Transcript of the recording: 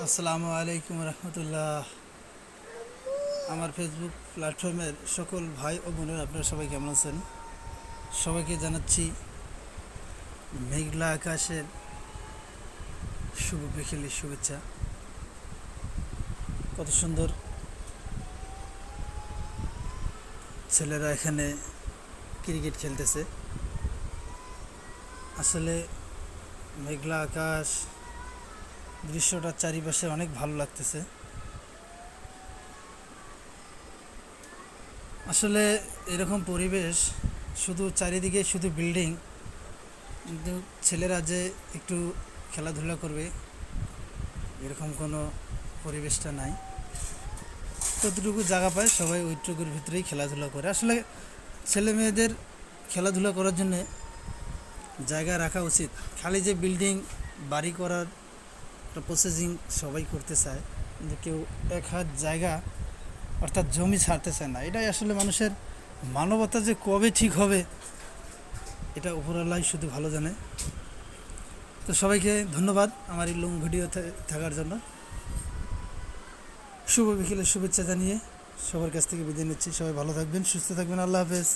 আসসালামু আলাইকুম রহমতুল্লাহ। আমার ফেসবুক প্ল্যাটফর্মের সকল ভাই ও বোনেরা, আপনারা সবাই কেমন আছেন? সবাইকে জানাচ্ছি মেঘলা আকাশের শুভ বিকেলের শুভেচ্ছা। কত সুন্দর ছেলেরা এখানে ক্রিকেট খেলতেছে। আসলে মেঘলা আকাশ, দৃশ্যটা চারিপাশে অনেক ভালো লাগতেছে। আসলে এরকম পরিবেশ, শুধু চারিদিকে শুধু বিল্ডিং, কিন্তু ছেলেরা যে একটু খেলাধুলা করবে এরকম কোনো পরিবেশটা নাই। যতটুকু জায়গা পায় সবাই ওইটুকুর ভিতরেই খেলাধুলা করে। আসলে ছেলে মেয়েদের খেলাধুলা করার জন্য জায়গা রাখা উচিত। খালি যে বিল্ডিং বাড়ি করার একটা প্রসেসিং সবাই করতে চায়, কিন্তু কেউ এক হাত জায়গা অর্থাৎ জমি ছাড়তে চায় না। এটাই আসলে মানুষের মানবতা যে কবে ঠিক হবে এটা উপরওয়ালাই শুধু ভালো জানে। তো সবাইকে ধন্যবাদ আমার এই লং ভিডিও থাকার জন্য। শুভ বিকেলের শুভেচ্ছা জানিয়ে সবার কাছ থেকে বিদায় নিচ্ছি। সবাই ভালো থাকবেন, সুস্থ থাকবেন। আল্লাহ হাফেজ।